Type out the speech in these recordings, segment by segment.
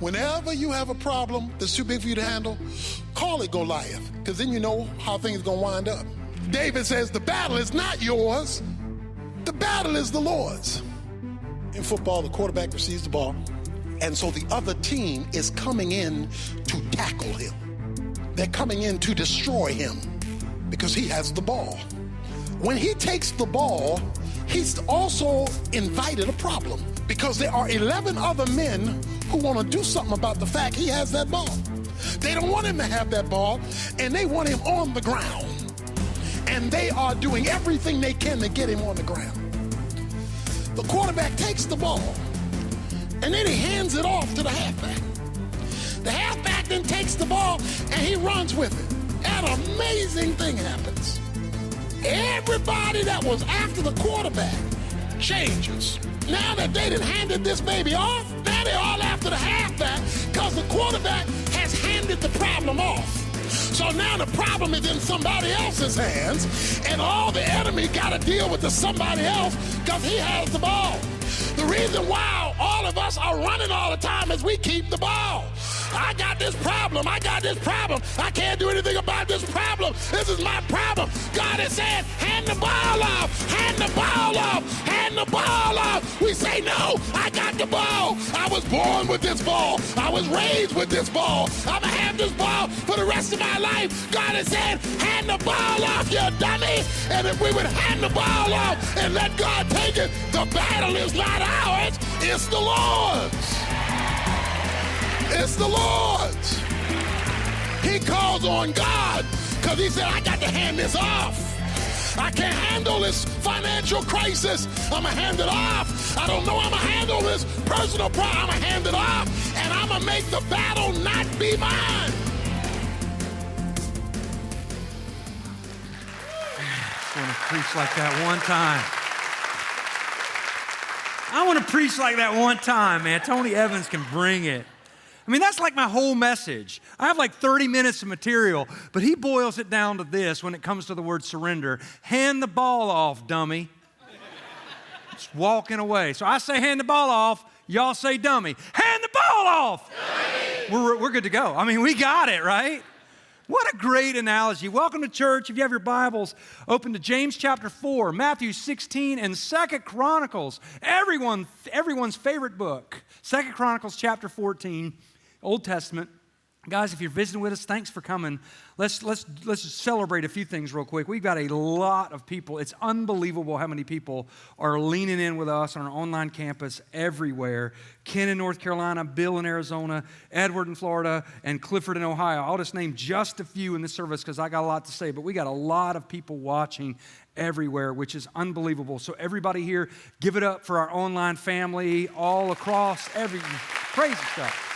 Whenever you have a problem that's too big for you to handle, call it Goliath, because then you know how things are going to wind up. David says, the battle is not yours. The battle is the Lord's. In football, the quarterback receives the ball, and so the other team is coming in to tackle him. They're coming in to destroy him because he has the ball. When he takes the ball, he's also invited a problem because there are 11 other men who want to do something about the fact he has that ball. They don't want him to have that ball, and they want him on the ground. And they are doing everything they can to get him on the ground. The quarterback takes the ball, and then he hands it off to the halfback. The halfback then takes the ball, and he runs with it. An amazing thing happens. Everybody that was after the quarterback changes. Now that they done handed this baby off, now they're all after the halfback because the quarterback has handed the problem off. So now the problem is in somebody else's hands, and all the enemy got to deal with the somebody else because he has the ball. The reason why all of us are running all the time is we keep the ball. I got this problem. I got this problem. I can't do anything about this problem. This is my problem. God is saying, hand the ball off. Hand the ball off. Hand the ball off. We say, no, I got the ball. I was born with this ball. I was raised with this ball. I'm going to have this ball for the rest of my life. God is saying, hand the ball off, you dummy. And if we would hand the ball off and let God take it, the battle is not ours. It's the Lord's. It's the Lord's. He calls on God because he said, I got to hand this off. I can't handle this financial crisis. I'm going to hand it off. I don't know I'm going to handle this personal problem. I'm going to hand it off, and I'm going to make the battle not be mine. I want to preach like that one time. I want to preach like that one time, man. Tony Evans can bring it. I mean, that's like my whole message. I have like 30 minutes of material, but he boils it down to this when it comes to the word surrender. Hand the ball off, dummy. Just walking away. So I say hand the ball off. Y'all say dummy. Hand the ball off. We're good to go. I mean, we got it, right? What a great analogy. Welcome to church. If you have your Bibles, open to James chapter 4, Matthew 16, and 2 Chronicles. Everyone's favorite book. 2 Chronicles chapter 14, Old Testament. Guys, if you're visiting with us, thanks for coming. Let's just celebrate a few things real quick. We've got a lot of people. It's unbelievable how many people are leaning in with us on our online campus everywhere. Ken in North Carolina, Bill in Arizona, Edward in Florida, and Clifford in Ohio. I'll just name just a few in this service because I got a lot to say, but we got a lot of people watching everywhere, which is unbelievable. So everybody here, give it up for our online family all across crazy stuff.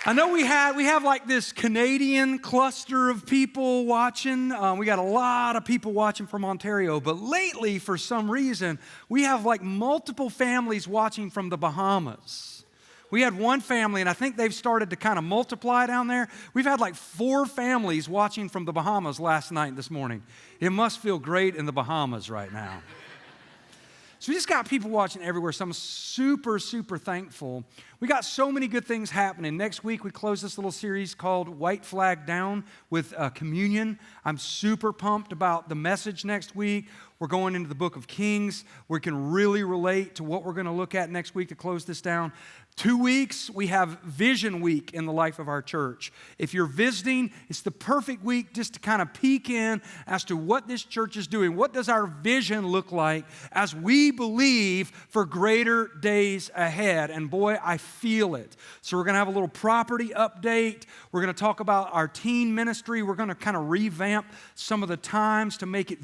I know we have like this Canadian cluster of people watching. We got a lot of people watching from Ontario, but lately, for some reason, we have like multiple families watching from the Bahamas. We had one family, and I think they've started to kind of multiply down there. We've had like 4 families watching from the Bahamas last night and this morning. It must feel great in the Bahamas right now. So we just got people watching everywhere, so I'm super, super thankful. We got so many good things happening. Next week, we close this little series called White Flag Down with communion. I'm super pumped about the message next week. We're going into the book of Kings. We can really relate to what we're going to look at next week to close this down. 2 weeks, we have Vision Week in the life of our church. If you're visiting, it's the perfect week just to kind of peek in as to what this church is doing. What does our vision look like as we believe for greater days ahead? And boy, I feel it. So we're going to have a little property update. We're going to talk about our teen ministry. We're going to kind of revamp some of the times to make it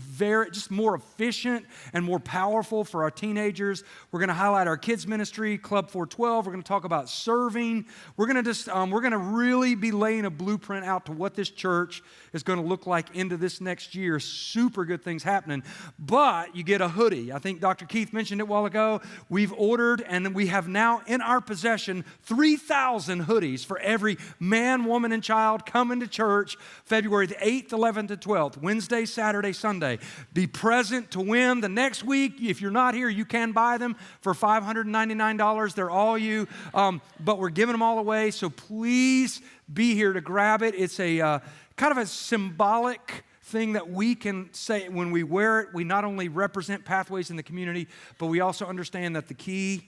just more efficient and more powerful for our teenagers. We're going to highlight our kids ministry, Club 412. We're going to talk about serving. We're going to really be laying a blueprint out to what this church is going to look like into this next year. Super good things happening. But you get a hoodie. I think Dr. Keith mentioned it a while ago. We've ordered and we have now in our possession 3,000 hoodies for every man, woman, and child coming to church February the 8th, 11th, and 12th, Wednesday, Saturday, Sunday. Be present present to win. The next week, if you're not here, you can buy them for $599. They're all you, but we're giving them all away, so please be here to grab it. It's a kind of a symbolic thing that we can say when we wear it. We not only represent Pathways in the community, but we also understand that the key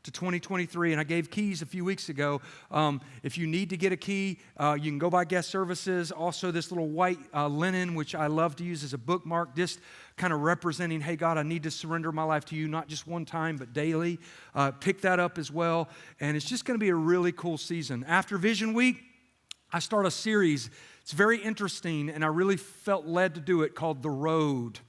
to 2023, and I gave keys a few weeks ago. If you need to get a key, you can go by guest services. Also, this little white linen, which I love to use as a bookmark, just kind of representing, hey, God, I need to surrender my life to you, not just one time, but daily. Pick that up as well, and it's just going to be a really cool season. After Vision Week, I start a series. It's very interesting, and I really felt led to do it, called The Road.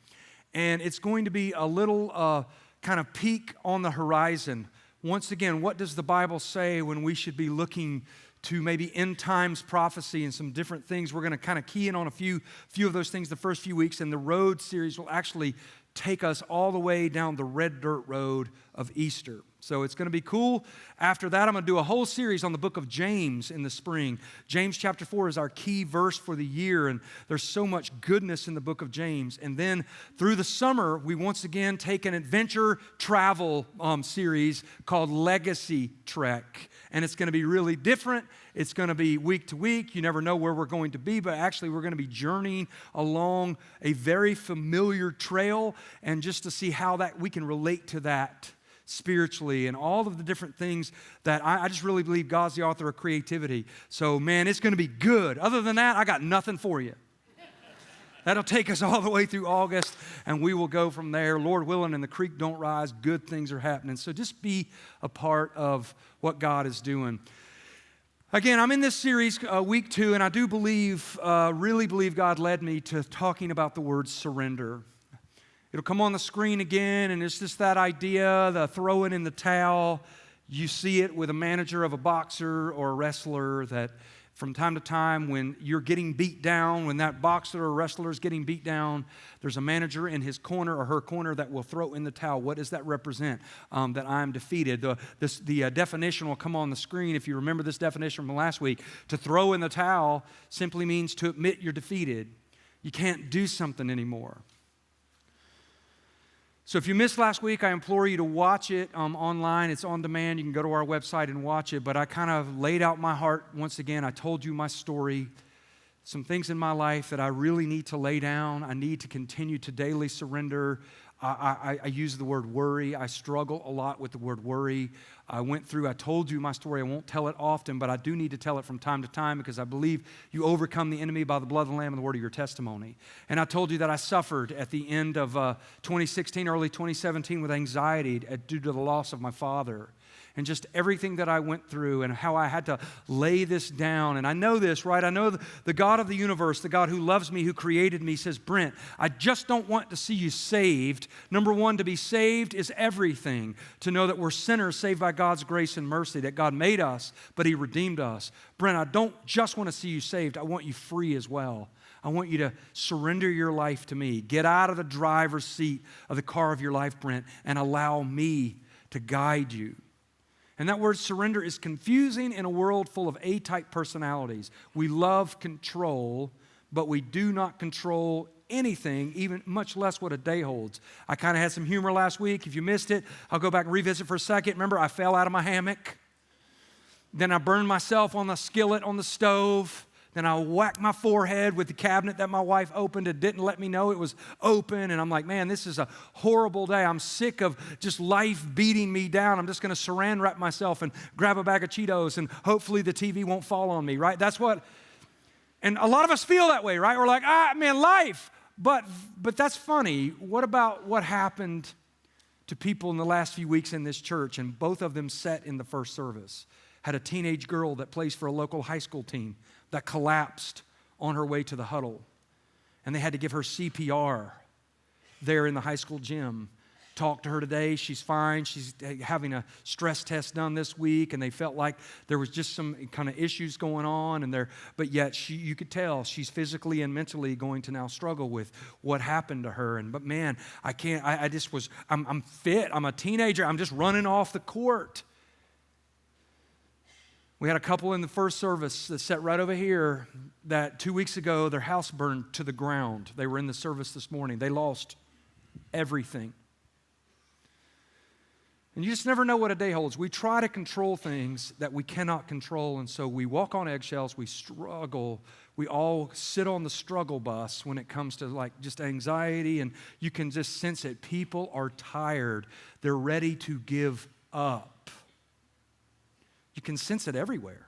And it's going to be a little kind of peek on the horizon. Once again, what does the Bible say when we should be looking to maybe end times prophecy and some different things? We're going to kind of key in on a few of those things the first few weeks, and the Road series will actually take us all the way down the red dirt road of Easter. So it's going to be cool. After that, I'm going to do a whole series on the book of James in the spring. James chapter 4 is our key verse for the year, and there's so much goodness in the book of James. And then through the summer, we once again take an adventure travel series called Legacy Trek. And it's going to be really different. It's going to be week to week. You never know where we're going to be, but actually we're going to be journeying along a very familiar trail, and just to see how that we can relate to that spiritually and all of the different things that I just really believe God's the author of creativity. So, man, it's going to be good. Other than that, I got nothing for you. That'll take us all the way through August, and we will go from there. Lord willing, and the creek don't rise, good things are happening. So just be a part of what God is doing. Again, I'm in this series, week 2, and I do believe, really believe God led me to talking about the word surrender. It'll come on the screen again, and it's just that idea, the throwing in the towel. You see it with a manager of a boxer or a wrestler, that from time to time when you're getting beat down, when that boxer or wrestler is getting beat down, there's a manager in his corner or her corner that will throw in the towel. What does that represent? That I'm defeated. The definition will come on the screen if you remember this definition from last week. To throw in the towel simply means to admit you're defeated. You can't do something anymore. So if you missed last week, I implore you to watch it online. It's on demand. You can go to our website and watch it. But I kind of laid out my heart once again. I told you my story, some things in my life that I really need to lay down. I need to continue to daily surrender. I use the word worry. I struggle a lot with the word worry. I told you my story. I won't tell it often, but I do need to tell it from time to time, because I believe you overcome the enemy by the blood of the Lamb and the word of your testimony. And I told you that I suffered at the end of 2016, early 2017 with anxiety due to the loss of my father. And just everything that I went through and how I had to lay this down. And I know this, right? I know the God of the universe, the God who loves me, who created me, says, Brent, I just don't want to see you saved. Number one, to be saved is everything. To know that we're sinners saved by God's grace and mercy, that God made us, but He redeemed us. Brent, I don't just want to see you saved. I want you free as well. I want you to surrender your life to me. Get out of the driver's seat of the car of your life, Brent, and allow me to guide you. And that word surrender is confusing in a world full of A-type personalities. We love control, but we do not control anything, even much less what a day holds. I kind of had some humor last week. If you missed it, I'll go back and revisit for a second. Remember, I fell out of my hammock. Then I burned myself on the skillet on the stove. Then I whacked my forehead with the cabinet that my wife opened and didn't let me know it was open. And I'm like, man, this is a horrible day. I'm sick of just life beating me down. I'm just going to saran wrap myself and grab a bag of Cheetos, and hopefully the TV won't fall on me, right? And a lot of us feel that way, right? We're like, man, life. But that's funny. What about what happened to people in the last few weeks in this church? And both of them sat in the first service. Had a teenage girl that plays for a local high school team that collapsed on her way to the huddle. And they had to give her CPR there in the high school gym. Talked to her today. She's fine. She's having a stress test done this week, and they felt like there was just some kind of issues going on, but yet you could tell she's physically and mentally going to now struggle with what happened to her. But man, I can't. I'm fit. I'm a teenager. I'm just running off the court. We had a couple in the first service that sat right over here that 2 weeks ago, their house burned to the ground. They were in the service this morning. They lost everything. And you just never know what a day holds. We try to control things that we cannot control, and so we walk on eggshells, we struggle. We all sit on the struggle bus when it comes to like just anxiety, and you can just sense it. People are tired. They're ready to give up. You can sense it everywhere.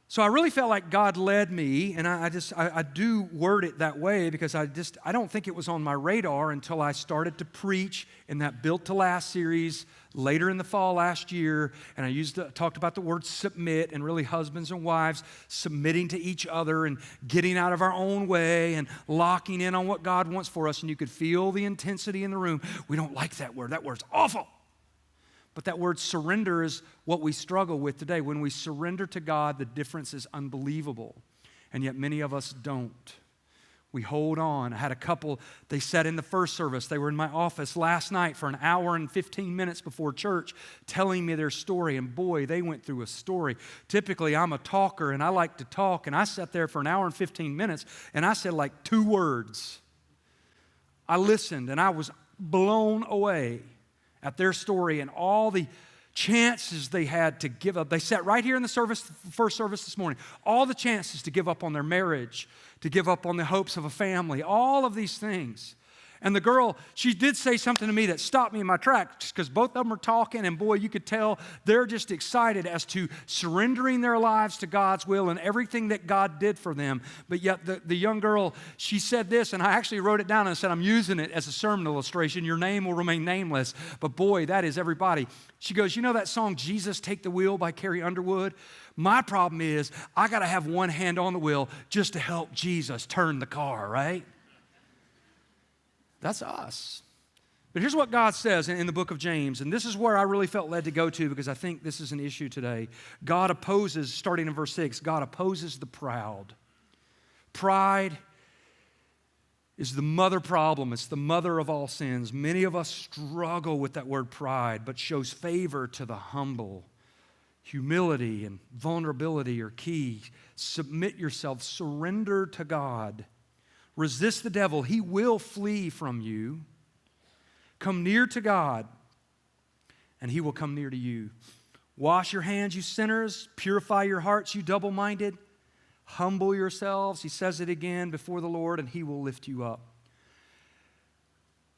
So I really felt like God led me, and I do word it that way because I don't think it was on my radar until I started to preach in that Built to Last series later in the fall last year, and I talked about the word submit, and really husbands and wives submitting to each other and getting out of our own way and locking in on what God wants for us, and you could feel the intensity in the room. We don't like that word. That word's awful. But that word surrender is what we struggle with today. When we surrender to God, the difference is unbelievable. And yet many of us don't. We hold on. I had a couple, they sat in the first service. They were in my office last night for an hour and 15 minutes before church telling me their story. And boy, they went through a story. Typically, I'm a talker and I like to talk. And I sat there for an hour and 15 minutes and I said like 2 words. I listened and I was blown away at their story and all the chances they had to give up. They sat right here in the first service this morning. All the chances to give up on their marriage, to give up on the hopes of a family, all of these things. And the girl, she did say something to me that stopped me in my tracks because both of them were talking, and boy, you could tell they're just excited as to surrendering their lives to God's will and everything that God did for them. But yet the young girl, she said this, and I actually wrote it down and I said, I'm using it as a sermon illustration. Your name will remain nameless. But boy, that is everybody. She goes, you know that song, Jesus Take the Wheel by Carrie Underwood? My problem is I got to have one hand on the wheel just to help Jesus turn the car, right? That's us. But here's what God says in the book of James, and this is where I really felt led to go to because I think this is an issue today. God opposes, starting in verse 6, God opposes the proud. Pride is the mother problem. It's the mother of all sins. Many of us struggle with that word pride, but shows favor to the humble. Humility and vulnerability are key. Submit yourself, surrender to God. Resist the devil. He will flee from you. Come near to God, and he will come near to you. Wash your hands, you sinners. Purify your hearts, you double-minded. Humble yourselves, he says it again, before the Lord, and he will lift you up.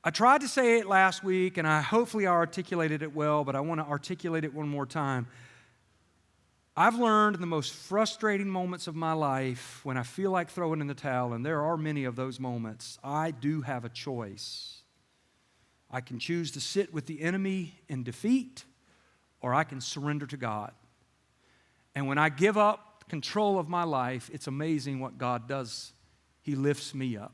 I tried to say it last week, and hopefully I articulated it well, but I want to articulate it one more time. I've learned in the most frustrating moments of my life when I feel like throwing in the towel, and there are many of those moments, I do have a choice. I can choose to sit with the enemy in defeat, or I can surrender to God. And when I give up control of my life, it's amazing what God does. He lifts me up.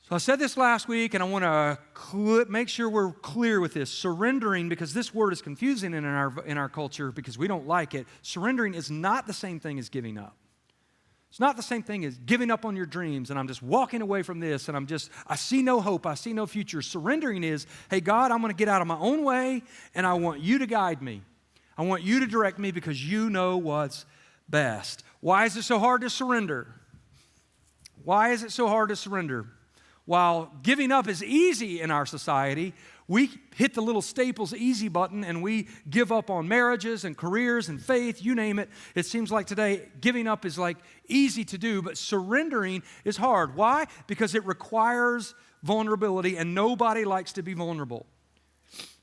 So I said this last week, and I want to make sure we're clear with this. Surrendering, because this word is confusing in our culture because we don't like it. Surrendering is not the same thing as giving up. It's not the same thing as giving up on your dreams, and I'm just walking away from this, and I see no hope, I see no future. Surrendering is, hey, God, I'm going to get out of my own way, and I want you to guide me. I want you to direct me because you know what's best. Why is it so hard to surrender? Why is it so hard to surrender? While giving up is easy in our society, we hit the little Staples easy button and we give up on marriages and careers and faith, you name it. It seems like today giving up is like easy to do, but surrendering is hard. Why? Because it requires vulnerability and nobody likes to be vulnerable.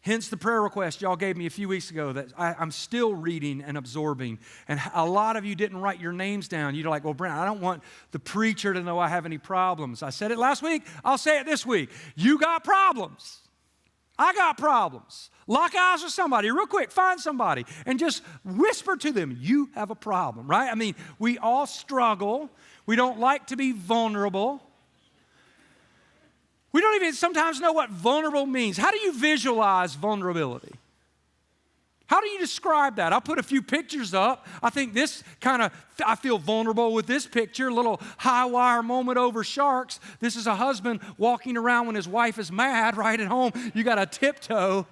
Hence the prayer request y'all gave me a few weeks ago that I'm still reading and absorbing. And a lot of you didn't write your names down. You're like, well, Brent, I don't want the preacher to know I have any problems. I said it last week. I'll say it this week. You got problems. I got problems. Lock eyes with somebody real quick. Find somebody and just whisper to them, you have a problem, right? I mean, we all struggle. We don't like to be vulnerable. We don't even sometimes know what vulnerable means. How do you visualize vulnerability? How do you describe that? I'll put a few pictures up. I think I feel vulnerable with this picture, a little high wire moment over sharks. This is a husband walking around when his wife is mad right at home. You got to tiptoe.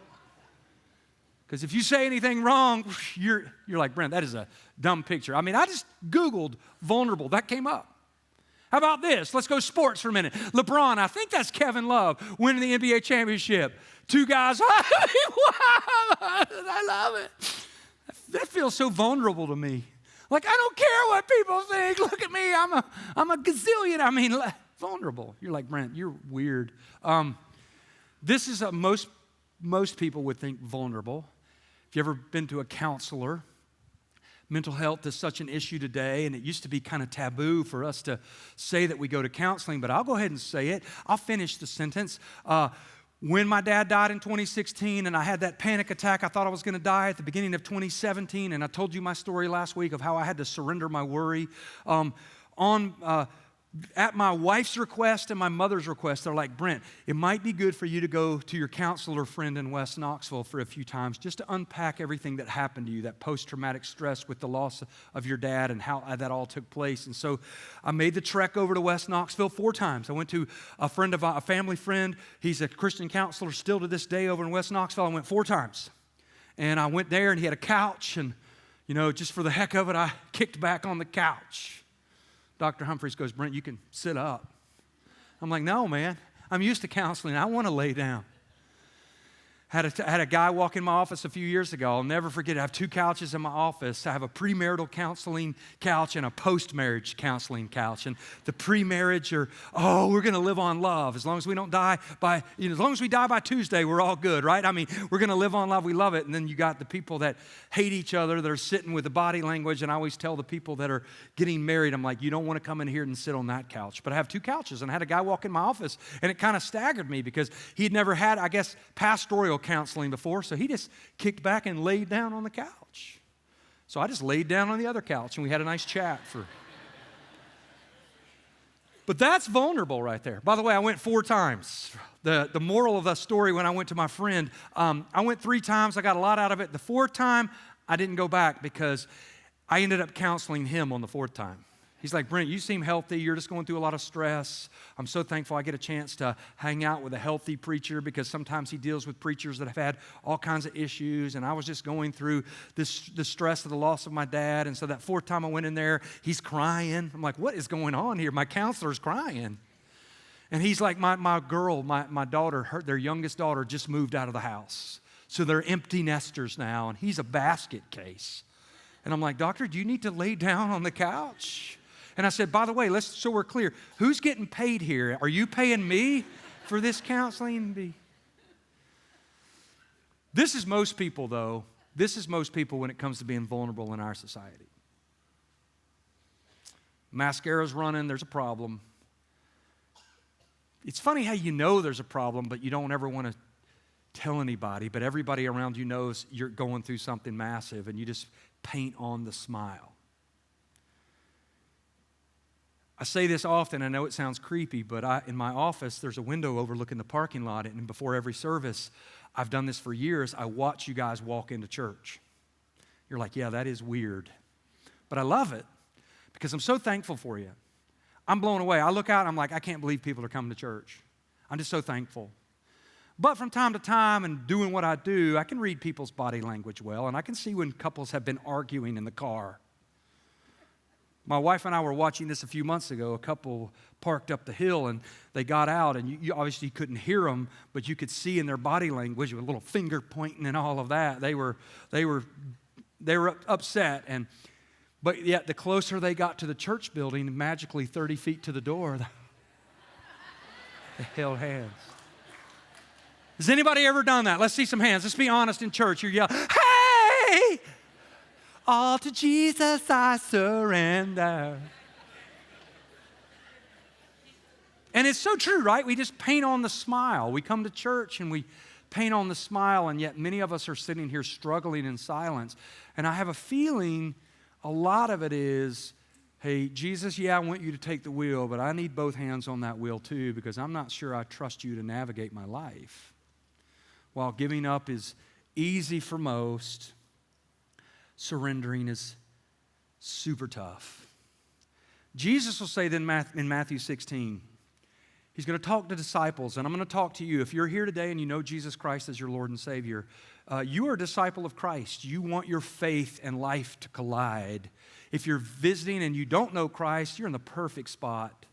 Because if you say anything wrong, you're like, Brent, that is a dumb picture. I mean, I just Googled vulnerable. That came up. How about this? Let's go sports for a minute. LeBron, I think that's Kevin Love, winning the NBA championship. Two guys, I love it. That feels so vulnerable to me. Like, I don't care what people think. Look at me, I'm a gazillion. I mean, vulnerable. You're like, Brent, you're weird. This is most people would think vulnerable. If you ever been to a counselor, mental health is such an issue today, and it used to be kind of taboo for us to say that we go to counseling, but I'll go ahead and say it. I'll finish the sentence. When my dad died in 2016 and I had that panic attack, I thought I was going to die at the beginning of 2017, and I told you my story last week of how I had to surrender my worry. At my wife's request and my mother's request, they're like, Brent, it might be good for you to go to your counselor friend in West Knoxville for a few times just to unpack everything that happened to you, that post-traumatic stress with the loss of your dad and how that all took place. And so I made the trek over to West Knoxville 4 times. I went to a family friend. He's a Christian counselor still to this day over in West Knoxville. I went 4 times. And I went there and he had a couch, and, just for the heck of it, I kicked back on the couch. Dr. Humphreys goes, Brent, you can sit up. I'm like, no, man. I'm used to counseling. I want to lay down. Had a guy walk in my office a few years ago. I'll never forget it. I have 2 couches in my office. I have a premarital counseling couch and a post-marriage counseling couch. And the pre-marriage we're going to live on love. As long as we don't die as long as we die by Tuesday, we're all good, right? I mean, we're going to live on love. We love it. And then you got the people that hate each other, that are sitting with the body language. And I always tell the people that are getting married, I'm like, you don't want to come in here and sit on that couch. But I have 2 couches. And I had a guy walk in my office, and it kind of staggered me because he'd never had, I guess, pastoral counseling before, so he just kicked back and laid down on the couch. So I just laid down on the other couch, and we had a nice chat But that's vulnerable right there. By the way, I went 4 times. The moral of the story, when I went to my friend, I went 3 times. I got a lot out of it. The 4th time, I didn't go back because I ended up counseling him on the 4th time. He's like, Brent, you seem healthy. You're just going through a lot of stress. I'm so thankful I get a chance to hang out with a healthy preacher because sometimes he deals with preachers that have had all kinds of issues. And I was just going through the stress of the loss of my dad. And so that 4th time I went in there, he's crying. I'm like, what is going on here? My counselor's crying. And he's like, my daughter, their youngest daughter just moved out of the house. So they're empty nesters now. And he's a basket case. And I'm like, doctor, do you need to lay down on the couch? And I said, by the way, so we're clear, who's getting paid here? Are you paying me for this counseling? This is most people, though. This is most people when it comes to being vulnerable in our society. Mascara's running, there's a problem. It's funny how you know there's a problem, but you don't ever want to tell anybody, but everybody around you knows you're going through something massive, and you just paint on the smile. I say this often, I know it sounds creepy, but in my office, there's a window overlooking the parking lot, and before every service, I've done this for years, I watch you guys walk into church. You're like, yeah, that is weird. But I love it because I'm so thankful for you. I'm blown away. I look out, and I'm like, I can't believe people are coming to church. I'm just so thankful. But from time to time and doing what I do, I can read people's body language well, and I can see when couples have been arguing in the car. My wife and I were watching this a few months ago. A couple parked up the hill, and they got out, and you obviously couldn't hear them, but you could see in their body language with a little finger pointing and all of that. They were upset, but yet the closer they got to the church building, magically 30 feet to the door, they held hands. Has anybody ever done that? Let's see some hands. Let's be honest in church. You're yelling, hey! All to Jesus I surrender. And it's so true, right? We just paint on the smile. We come to church and we paint on the smile, and yet many of us are sitting here struggling in silence. And I have a feeling a lot of it is, hey, Jesus, yeah, I want you to take the wheel, but I need both hands on that wheel too because I'm not sure I trust you to navigate my life. While giving up is easy for most, surrendering is super tough. Jesus will say then in Matthew 16, he's going to talk to disciples, and I'm going to talk to you. If you're here today and you know Jesus Christ as your Lord and Savior, you are a disciple of Christ. You want your faith and life to collide. If you're visiting and you don't know Christ, you're in the perfect spot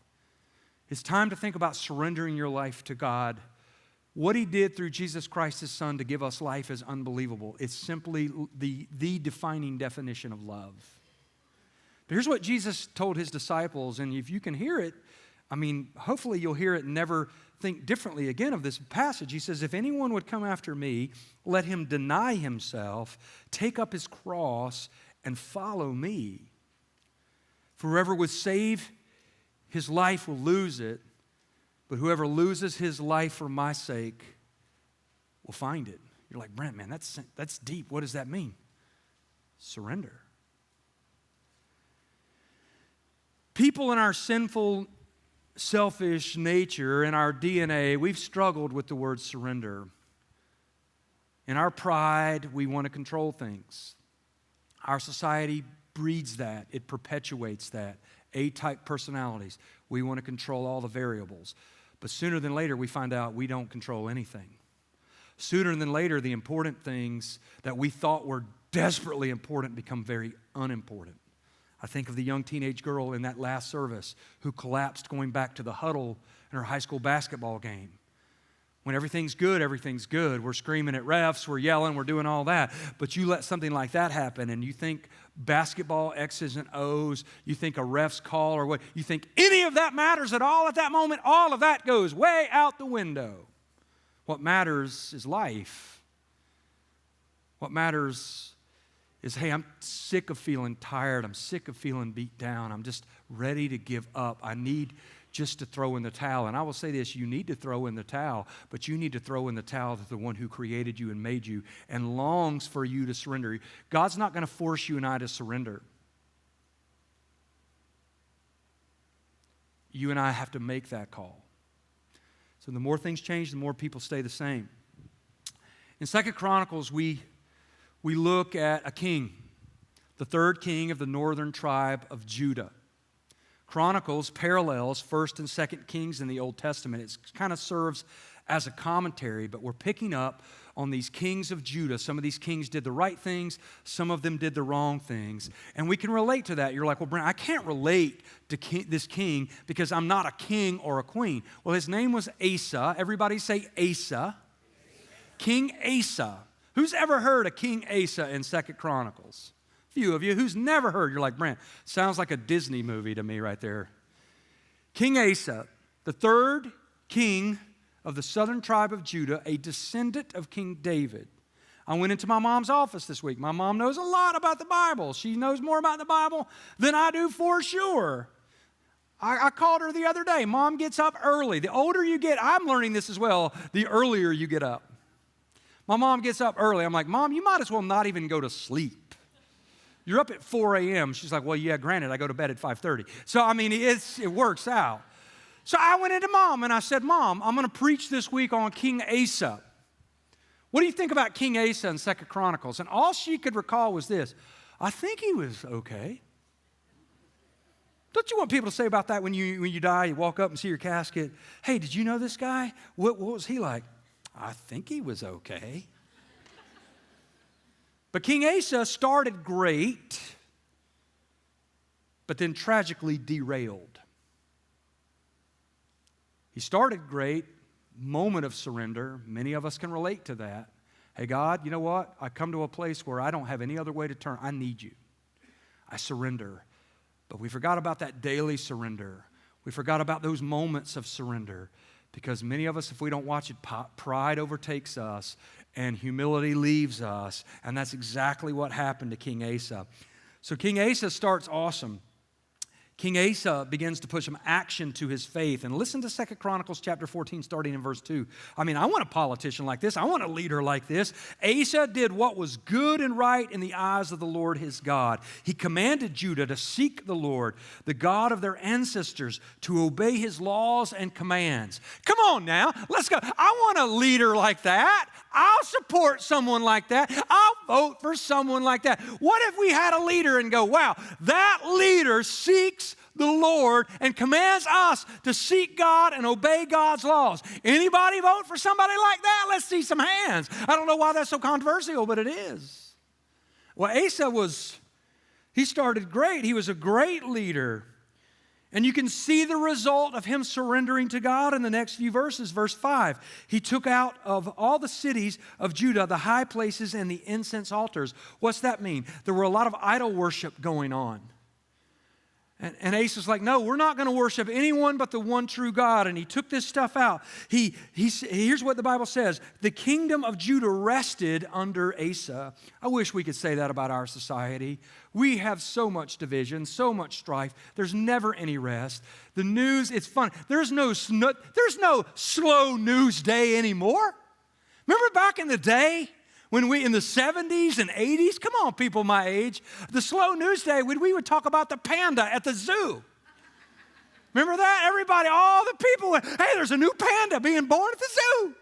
It's time to think about surrendering your life to God. What he did through Jesus Christ, his son, to give us life is unbelievable. It's simply the defining definition of love. But here's what Jesus told his disciples, and if you can hear it, hopefully you'll hear it and never think differently again of this passage. He says, if anyone would come after me, let him deny himself, take up his cross, and follow me. For whoever would save his life will lose it, but whoever loses his life for my sake will find it. You're like, Brent, man, that's deep. What does that mean? Surrender. People in our sinful, selfish nature, in our DNA, we've struggled with the word surrender. In our pride, we want to control things. Our society breeds that. It perpetuates that. A-type personalities. We want to control all the variables. But sooner than later, we find out we don't control anything. Sooner than later, the important things that we thought were desperately important become very unimportant. I think of the young teenage girl in that last service who collapsed going back to the huddle in her high school basketball game. When everything's good, everything's good. We're screaming at refs, we're yelling, we're doing all that. But you let something like that happen and you think basketball X's and O's, you think a ref's call or what, you think any of that matters at all at that moment, all of that goes way out the window. What matters is life. What matters is, hey, I'm sick of feeling tired. I'm sick of feeling beat down. I'm just ready to give up. I need just to throw in the towel. And I will say this, you need to throw in the towel, but you need to throw in the towel to the one who created you and made you and longs for you to surrender. God's not going to force you and I to surrender. You and I have to make that call. So the more things change, the more people stay the same. In 2 Chronicles, we look at a king, the third king of the northern tribe of Judah. Chronicles parallels 1st and 2nd Kings in the Old Testament. It kind of serves as a commentary, but we're picking up on these kings of Judah. Some of these kings did the right things, some of them did the wrong things. And we can relate to that. You're like, well, Brent, I can't relate to this king because I'm not a king or a queen. Well, his name was Asa. Everybody say Asa. King Asa. Who's ever heard of King Asa in 2nd Chronicles? Few of you. Who's never heard? You're like, Brent, sounds like a Disney movie to me right there. King Asa, the third king of the southern tribe of Judah, a descendant of King David. I went into my mom's office this week. My mom knows a lot about the Bible. She knows more about the Bible than I do for sure. I called her the other day. Mom gets up early. The older you get, I'm learning this as well, the earlier you get up. My mom gets up early. I'm like, Mom, you might as well not even go to sleep. You're up at 4 a.m. She's like, well, yeah, granted, I go to bed at 5:30. So, it works out. So I went into Mom and I said, Mom, I'm going to preach this week on King Asa. What do you think about King Asa in 2 Chronicles? And all she could recall was this: I think he was okay. Don't you want people to say about that when you die, you walk up and see your casket? Hey, did you know this guy? What was he like? I think he was okay. But King Asa started great, but then tragically derailed. He started great, moment of surrender. Many of us can relate to that. Hey, God, you know what? I come to a place where I don't have any other way to turn. I need you. I surrender. But we forgot about that daily surrender. We forgot about those moments of surrender. Because many of us, if we don't watch it, pride overtakes us and humility leaves us. And that's exactly what happened to King Asa. So King Asa starts awesome. King Asa begins to put some action to his faith. And listen to 2 Chronicles chapter 14, starting in verse 2. I want a politician like this. I want a leader like this. Asa did what was good and right in the eyes of the Lord his God. He commanded Judah to seek the Lord, the God of their ancestors, to obey his laws and commands. Come on now, let's go. I want a leader like that. I'll support someone like that. I'll vote for someone like that. What if we had a leader and go, wow, that leader seeks the Lord and commands us to seek God and obey God's laws. Anybody vote for somebody like that? Let's see some hands. I don't know why that's so controversial, but it is. Well, Asa he started great. He was a great leader. And you can see the result of him surrendering to God in the next few verses. Verse 5, he took out of all the cities of Judah the high places and the incense altars. What's that mean? There were a lot of idol worship going on. And Asa's like, no, we're not going to worship anyone but the one true God. And he took this stuff out. Here's what the Bible says. The kingdom of Judah rested under Asa. I wish we could say that about our society. We have so much division, so much strife. There's never any rest. The news, it's fun. There's no slow news day anymore. Remember back in the day? When in the 70s and 80s, come on, people my age, the slow news day, we would talk about the panda at the zoo. Remember that? Everybody, all the people went, hey, there's a new panda being born at the zoo.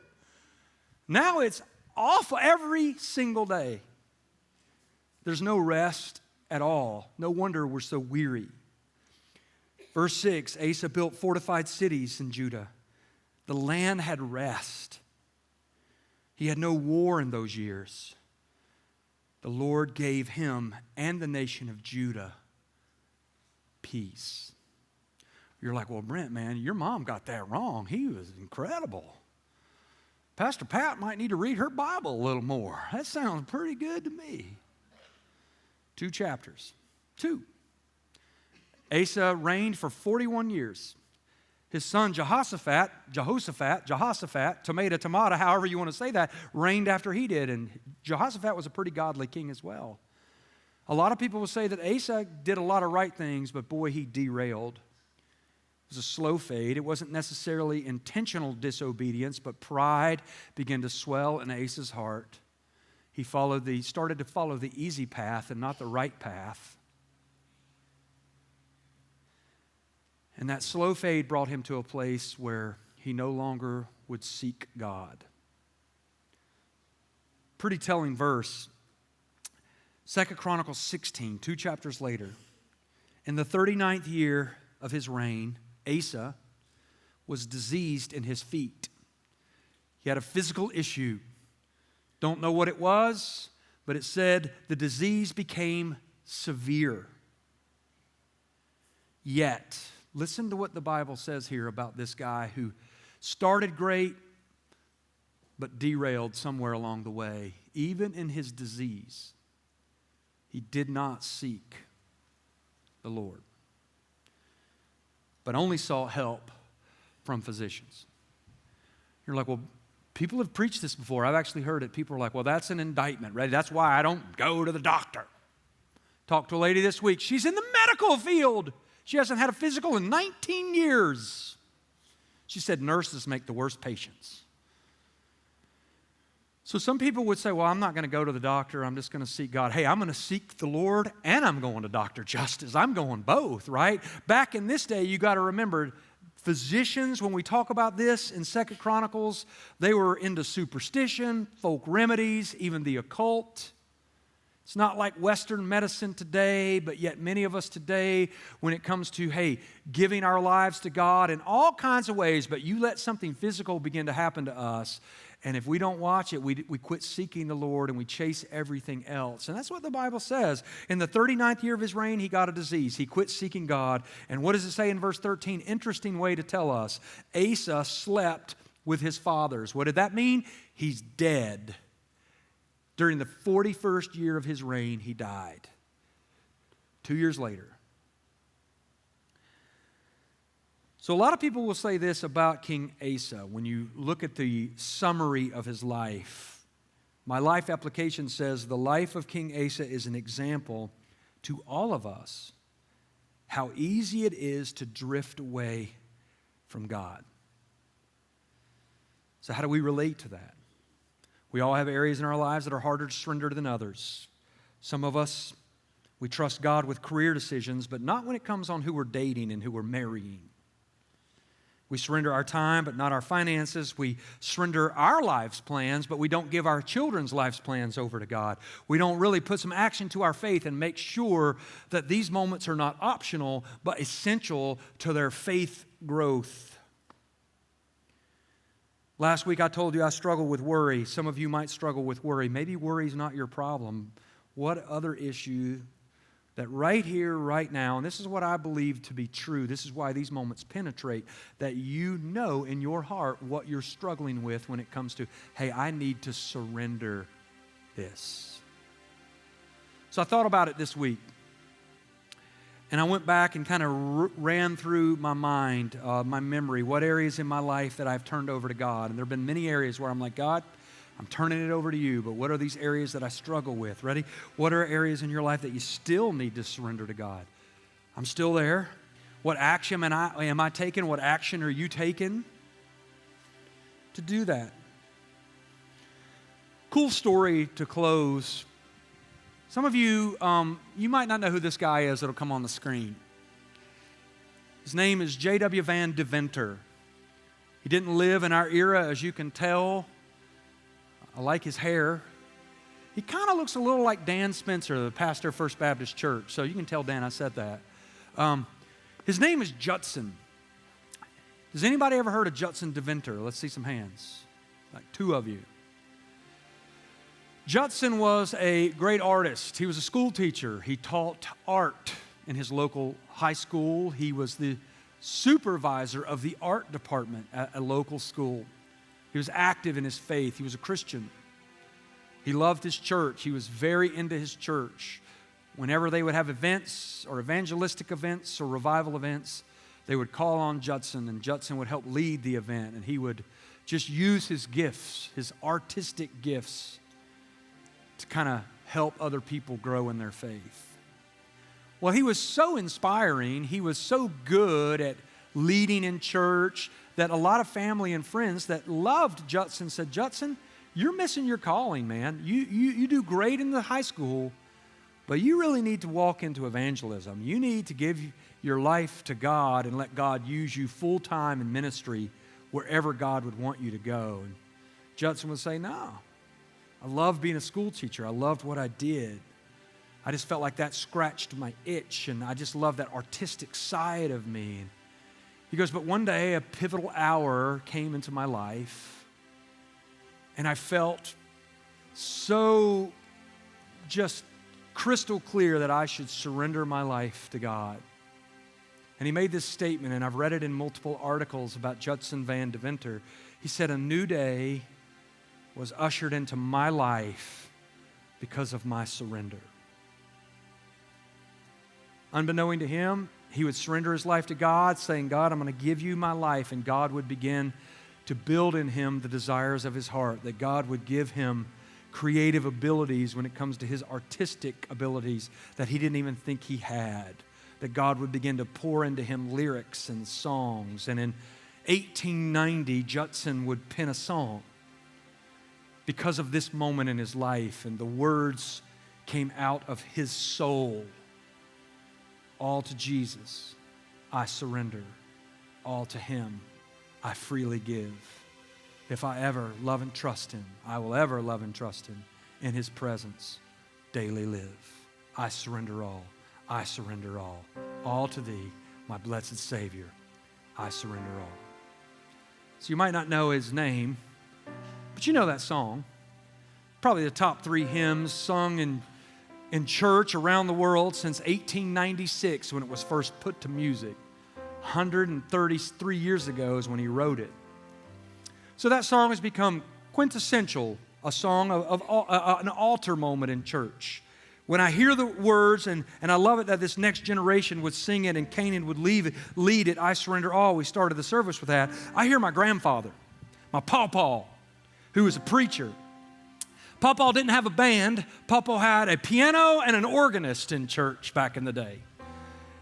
Now it's awful every single day. There's no rest at all. No wonder we're so weary. Verse 6, Asa built fortified cities in Judah. The land had rest. He had no war in those years. The Lord gave him and the nation of Judah peace. You're like, well, Brent, man, your mom got that wrong. He was incredible. Pastor Pat might need to read her Bible a little more. That sounds pretty good to me. 2 chapters. 2. Asa reigned for 41 years. His son Jehoshaphat, tomato, however you want to say that, reigned after he did. And Jehoshaphat was a pretty godly king as well. A lot of people will say that Asa did a lot of right things, but boy, he derailed. It was a slow fade. It wasn't necessarily intentional disobedience, but pride began to swell in Asa's heart. He started to follow the easy path and not the right path. And that slow fade brought him to a place where he no longer would seek God. Pretty telling verse. 2 Chronicles 16, 2 chapters later. In the 39th year of his reign, Asa was diseased in his feet. He had a physical issue. Don't know what it was, but it said the disease became severe. Yet, listen to what the Bible says here about this guy who started great but derailed somewhere along the way. Even in his disease, he did not seek the Lord, but only sought help from physicians. You're like, well, people have preached this before. I've actually heard it. People are like, well, that's an indictment, right? That's why I don't go to the doctor. Talked to a lady this week. She's in the medical field. She hasn't had a physical in 19 years. She said nurses make the worst patients. So some people would say, well, I'm not going to go to the doctor. I'm just going to seek God. Hey, I'm going to seek the Lord and I'm going to Dr. Justice. I'm going both, right? Back in this day, you got to remember, physicians, when we talk about this in 2 Chronicles, they were into superstition, folk remedies, even the occult. It's not like Western medicine today, but yet many of us today, when it comes to, hey, giving our lives to God in all kinds of ways, but you let something physical begin to happen to us, and if we don't watch it, we quit seeking the Lord and we chase everything else. And that's what the Bible says. In the 39th year of his reign, he got a disease. He quit seeking God. And what does it say in verse 13? Interesting way to tell us. Asa slept with his fathers. What did that mean? He's dead. During the 41st year of his reign, he died. 2 years later. So a lot of people will say this about King Asa when you look at the summary of his life. My life application says the life of King Asa is an example to all of us how easy it is to drift away from God. So how do we relate to that? We all have areas in our lives that are harder to surrender than others. Some of us, we trust God with career decisions, but not when it comes on who we're dating and who we're marrying. We surrender our time, but not our finances. We surrender our life's plans, but we don't give our children's life's plans over to God. We don't really put some action to our faith and make sure that these moments are not optional, but essential to their faith growth. Last week I told you I struggle with worry. Some of you might struggle with worry. Maybe worry is not your problem. What other issue that right here, right now, and this is what I believe to be true, this is why these moments penetrate, that you know in your heart what you're struggling with when it comes to, hey, I need to surrender this. So I thought about it this week, and I went back and kind of ran through my mind, my memory, what areas in my life that I've turned over to God. And there have been many areas where I'm like, God, I'm turning it over to you, but what are these areas that I struggle with? Ready? What are areas in your life that you still need to surrender to God? I'm still there. What action am I taking? What action are you taking to do that? Cool story to close. Some of you, you might not know who this guy is that'll come on the screen. His name is J.W. Van Deventer. He didn't live in our era, as you can tell. I like his hair. He kind of looks a little like Dan Spencer, the pastor of First Baptist Church. So you can tell Dan I said that. His name is Judson. Has anybody ever heard of Judson Deventer? Let's see some hands. Like 2 of you. Judson was a great artist. He was a school teacher. He taught art in his local high school. He was the supervisor of the art department at a local school. He was active in his faith. He was a Christian. He loved his church. He was very into his church. Whenever they would have events or evangelistic events or revival events, they would call on Judson, and Judson would help lead the event, and he would just use his gifts, his artistic gifts, to kind of help other people grow in their faith. Well, he was so inspiring. He was so good at leading in church that a lot of family and friends that loved Judson said, Judson, you're missing your calling, man. You do great in the high school, but you really need to walk into evangelism. You need to give your life to God and let God use you full-time in ministry wherever God would want you to go. And Judson would say, no, I loved being a school teacher. I loved what I did. I just felt like that scratched my itch, and I just loved that artistic side of me. He goes, but one day a pivotal hour came into my life, and I felt so just crystal clear that I should surrender my life to God. And he made this statement, and I've read it in multiple articles about Judson Van Deventer. He said, a new day was ushered into my life because of my surrender. Unbeknown to him, he would surrender his life to God, saying, God, I'm going to give you my life, and God would begin to build in him the desires of his heart, that God would give him creative abilities when it comes to his artistic abilities that he didn't even think he had, that God would begin to pour into him lyrics and songs. And in 1890, Judson would pen a song because of this moment in his life, and the words came out of his soul. All to Jesus, I surrender. All to him, I freely give. If I ever love and trust him, I will ever love and trust him. In his presence, daily live. I surrender all. I surrender all. All to thee, my blessed Savior, I surrender all. So you might not know his name, but you know that song. Probably the top 3 hymns sung in church around the world since 1896 when it was first put to music. 133 years ago is when he wrote it. So that song has become quintessential, a song of an altar moment in church. When I hear the words, and I love it that this next generation would sing it and Canaan would lead it, I surrender all. We started the service with that. I hear my grandfather, my pawpaw, who was a preacher. Pawpaw didn't have a band. Pawpaw had a piano and an organist in church back in the day.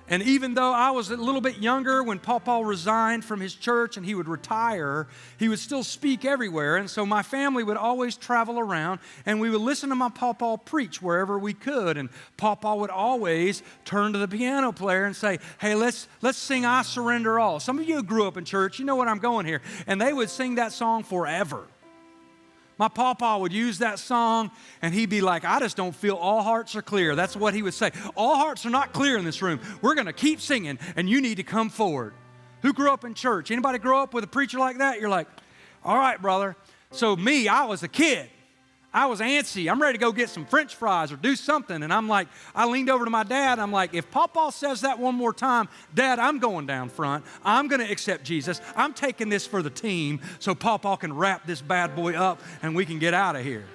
And even though I was a little bit younger when Pawpaw resigned from his church and he would retire, he would still speak everywhere. And so my family would always travel around, and we would listen to my Pawpaw preach wherever we could. And Pawpaw would always turn to the piano player and say, hey, let's sing I Surrender All. Some of you who grew up in church, you know what I'm going here. And they would sing that song forever. My pawpaw would use that song, and he'd be like, I just don't feel all hearts are clear. That's what he would say. All hearts are not clear in this room. We're going to keep singing, and you need to come forward. Who grew up in church? Anybody grow up with a preacher like that? You're like, all right, brother. So me, I was a kid. I was antsy. I'm ready to go get some French fries or do something. And I'm like, I leaned over to my dad. I'm like, if Pawpaw says that one more time, Dad, I'm going down front. I'm going to accept Jesus. I'm taking this for the team so Pawpaw can wrap this bad boy up and we can get out of here.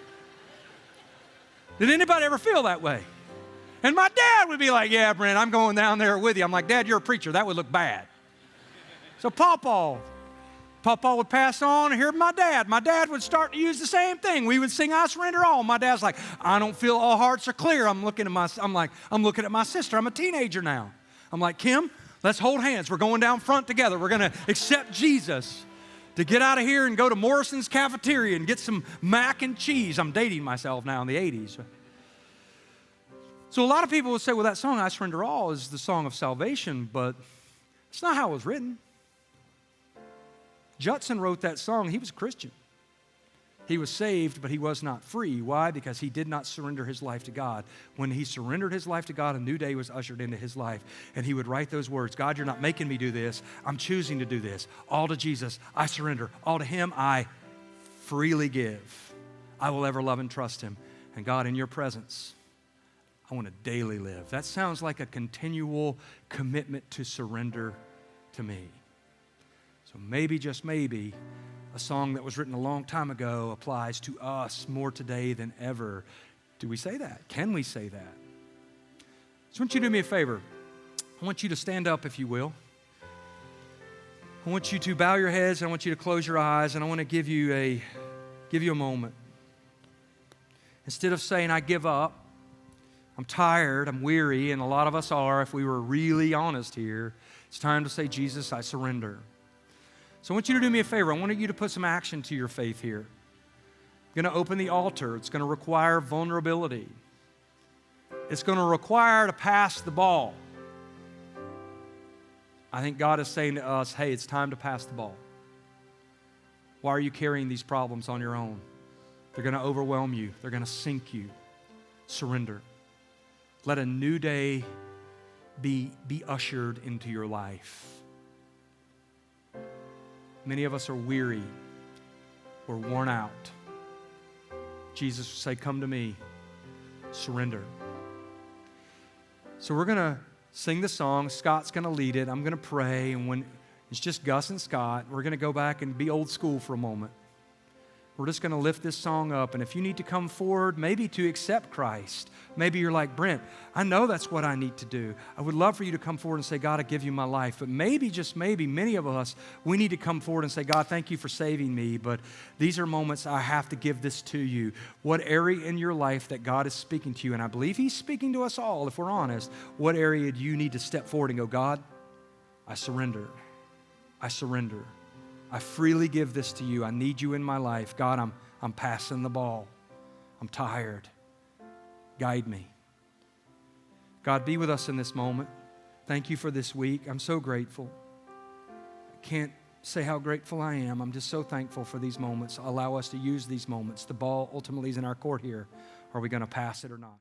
Did anybody ever feel that way? And my dad would be like, yeah, Brent, I'm going down there with you. I'm like, Dad, you're a preacher. That would look bad. So Pawpaw would pass on, and hear my dad. My dad would start to use the same thing. We would sing, I surrender all. My dad's like, I don't feel all hearts are clear. I'm looking at my sister. I'm a teenager now. I'm like, Kim, let's hold hands. We're going down front together. We're going to accept Jesus to get out of here and go to Morrison's cafeteria and get some mac and cheese. I'm dating myself now in the 80s. So a lot of people would say, well, that song, I Surrender All, is the song of salvation, but it's not how it was written. Judson wrote that song. He was a Christian. He was saved, but he was not free. Why? Because he did not surrender his life to God. When he surrendered his life to God, a new day was ushered into his life. And he would write those words, God, you're not making me do this. I'm choosing to do this. All to Jesus, I surrender. All to him, I freely give. I will ever love and trust him. And God, in your presence, I want to daily live. That sounds like a continual commitment to surrender to me. So maybe, just maybe, a song that was written a long time ago applies to us more today than ever. Do we say that? Can we say that? So I want you to do me a favor. I want you to stand up, if you will. I want you to bow your heads, and I want you to close your eyes, and I want to give you a moment. Instead of saying, I give up, I'm tired, I'm weary, and a lot of us are, if we were really honest here, it's time to say, Jesus, I surrender. So I want you to do me a favor. I want you to put some action to your faith here. I'm going to open the altar. It's going to require vulnerability. It's going to require to pass the ball. I think God is saying to us, hey, it's time to pass the ball. Why are you carrying these problems on your own? They're going to overwhelm you. They're going to sink you. Surrender. Let a new day be ushered into your life. Many of us are weary. We're worn out. Jesus will say, come to me. Surrender. So we're going to sing the song. Scott's going to lead it. I'm going to pray. And when it's just Gus and Scott, we're going to go back and be old school for a moment. We're just going to lift this song up. And if you need to come forward, maybe to accept Christ, maybe you're like, Brent, I know that's what I need to do. I would love for you to come forward and say, God, I give you my life. But maybe, just maybe, many of us, we need to come forward and say, God, thank you for saving me. But these are moments I have to give this to you. What area in your life that God is speaking to you, and I believe he's speaking to us all, if we're honest, what area do you need to step forward and go, God, I surrender. I surrender. I freely give this to you. I need you in my life. God, I'm passing the ball. I'm tired. Guide me. God, be with us in this moment. Thank you for this week. I'm so grateful. I can't say how grateful I am. I'm just so thankful for these moments. Allow us to use these moments. The ball ultimately is in our court here. Are we going to pass it or not?